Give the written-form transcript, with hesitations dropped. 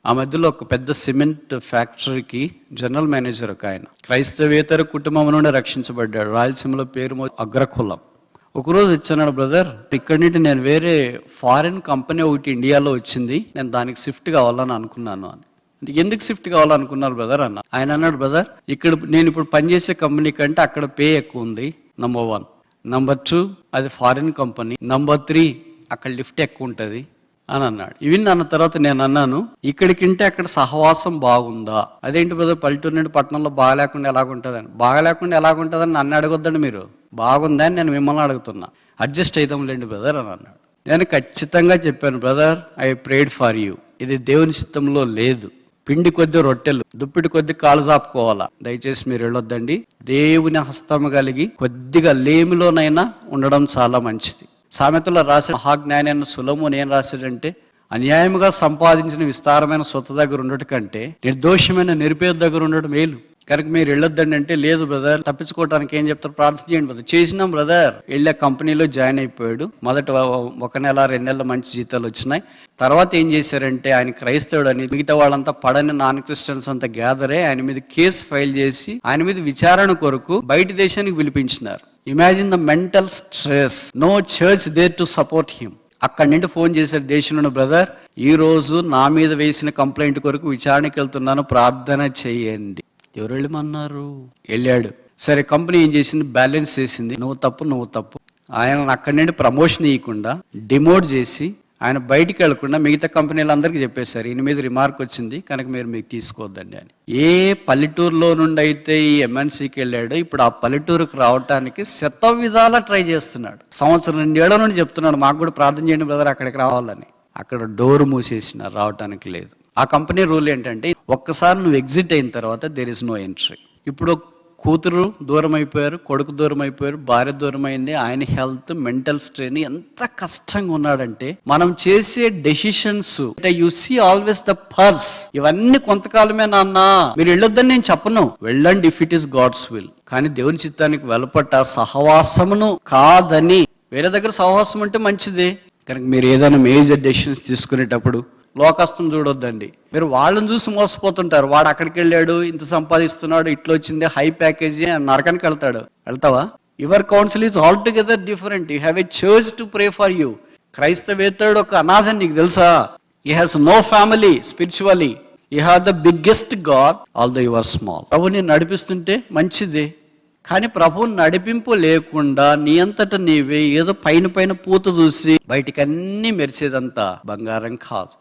ఆ మధ్యలో ఒక పెద్ద సిమెంట్ ఫ్యాక్టరీకి జనరల్ మేనేజర్ ఒక ఆయన క్రైస్తవేతర కుటుంబం నుండి రక్షించబడ్డాడు. రాయలసీమలో పేరు అగ్రకులం. ఒకరోజు వచ్చాడు, బ్రదర్ ఇక్కడి నుండి నేను వేరే ఫారిన్ కంపెనీ ఒకటి ఇండియాలో వచ్చింది, నేను దానికి షిఫ్ట్ కావాలని అనుకున్నాను అని. ఎందుకు షిఫ్ట్ కావాలనుకున్నారు బ్రదర్ అన్న. ఆయన అన్నాడు, బ్రదర్ ఇక్కడ నేను ఇప్పుడు పనిచేసే కంపెనీ కంటే అక్కడ పే ఎక్కువ ఉంది, నంబర్ 1. నంబర్ 2 అది ఫారిన్ కంపెనీ. నంబర్ 3 అక్కడ లిఫ్ట్ ఎక్కువ ఉంటుంది అని అన్నాడు. ఇవన్నీ అన్న తర్వాత నేను అన్నాను, ఇక్కడికింటే అక్కడ సహవాసం బాగుందా? అదేంటి బ్రదర్ పల్లెటూరు నుండి పట్టణంలో బాగాలేకుండా ఎలాగుంటుందని. బాగాలేకుండా ఎలాగుంటుందని నన్ను అడగొద్దండి, మీరు బాగుందా అని నేను మిమ్మల్ని అడుగుతున్నా. అడ్జస్ట్ అవుతాంలేండి బ్రదర్ అని అన్నాడు. నేను ఖచ్చితంగా చెప్పాను, brother I prayed for you, ఇది దేవుని చిత్తంలో లేదు. పిండి కొద్ది రొట్టెలు, దుప్పిడి కొద్ది కాలు చాపుకోవాలా. దయచేసి మీరు వెళ్ళొద్దండి. దేవుని హస్తము కలిగి కొద్దిగా లేమిలోనైనా ఉండడం చాలా మంచిది. సామెతలో రాసిన మహాజ్ఞాని అయిన సొలొమోను ఏం రాశాడంటే, అన్యాయముగా సంపాదించిన విస్తారమైన సొత్తు దగ్గర ఉండటం కంటే నిర్దోషమైన నిరుపేద దగ్గర ఉండడం మేలు. కనుక మీరు వెళ్ళొద్దండి అంటే, లేదు బ్రదర్ తప్పించుకోవడానికి ఏం చెప్తారు, ప్రార్థన చేయండి బ్రదర్. చేసినాం బ్రదర్. వెళ్ళే కంపెనీలో జాయిన్ అయిపోయాడు. మొదట 1 నెల 2 నెలల మంచి జీతాలు వచ్చినాయి. తర్వాత ఏం చేశారంటే, ఆయన క్రైస్తవుడు అని మిగతా వాళ్ళంతా పడని నాన్ క్రిస్టియన్స్ అంతా గ్యాదర్ అయ్యి ఆయన మీద కేసు ఫైల్ చేసి ఆయన మీద విచారణ కొరకు బయట దేశానికి పిలిపించినారు. Imagine the mental stress. No church there to support him. అక్కడి నుండి ఫోన్ చేశారు దేశంలో, బ్రదర్ ఈ రోజు నా మీద వేసిన కంప్లైంట్ కొరకు విచారణకి వెళ్తున్నాను, ప్రార్థన చేయండి. ఎవరు వెళ్ళమన్నారు? వెళ్ళాడు. సరే కంపెనీ ఏం చేసింది, బ్యాలెన్స్ చేసింది. నువ్వు తప్పు. ఆయన అక్కడి నుండి ప్రమోషన్ ఇవ్వకుండా డిమోట్ చేసి ఆయన బయటికి వెళ్లకుండా మిగతా కంపెనీలందరికీ చెప్పేశారు, ఈయన మీద రిమార్క్ వచ్చింది కనుక మీకు తీసుకోవద్దండి అని. ఏ పల్లెటూరులో నుండి అయితే ఈ ఎంఎన్సీకి వెళ్ళాడో ఇప్పుడు ఆ పల్లెటూరుకు రావడానికి విధాలా ట్రై చేస్తున్నాడు. 2 ఏళ్ల నుండి చెప్తున్నాడు, మాకు కూడా ప్రార్థన చేయండి బ్రదర్ అక్కడికి రావాలని. అక్కడ డోర్ మూసేసినారు, రావటానికి లేదు. ఆ కంపెనీ రూల్ ఏంటంటే, ఒక్కసారి నువ్వు ఎగ్జిట్ అయిన తర్వాత దేర్ ఇస్ నో ఎంట్రీ. ఇప్పుడు కూతురు దూరం అయిపోయారు, కొడుకు దూరం అయిపోయారు, భార్య దూరం అయింది. ఆయన హెల్త్, మెంటల్ స్ట్రెయిన్ ఎంత కష్టంగా ఉన్నాడంటే, మనం చేసే decisions you see always the purse. ఇవన్నీ కొంతకాలమే నాన్న, మీరు వెళ్ళొద్దని నేను చెప్పను, వెళ్ళండి if it is God's will. కానీ దేవుని చిత్తానికి వెలపట్ట సహవాసమును కాదని. వేరే దగ్గర సహవాసం అంటే మంచిదే, కనుక మీరు ఏదైనా మేజర్ డెసిషన్స్ తీసుకునేటప్పుడు లోకస్తుని చూడొద్దండి. మీరు వాళ్ళని చూసి మోసపోతుంటారు. వాడు అక్కడికి వెళ్ళాడు, ఇంత సంపాదిస్తున్నాడు, ఇట్లా వచ్చింది, హై ప్యాకేజీ, నరకానికి వెళ్తావా? Your council is altogether different. You have a church to pray for you. క్రైస్తవేతరుడు ఒక అనాథని నీకు తెలుసా? He has no family spiritually. You have the biggest God although you are small. ప్రభుని నడిపిస్తుంటే మంచిదే, కానీ ప్రభువు నడిపింపు లేకుండా నీ అంతట నీవే ఏదో పైన పూత చూసి బయటికి అన్ని మెరిసేదంతా బంగారం కాదు.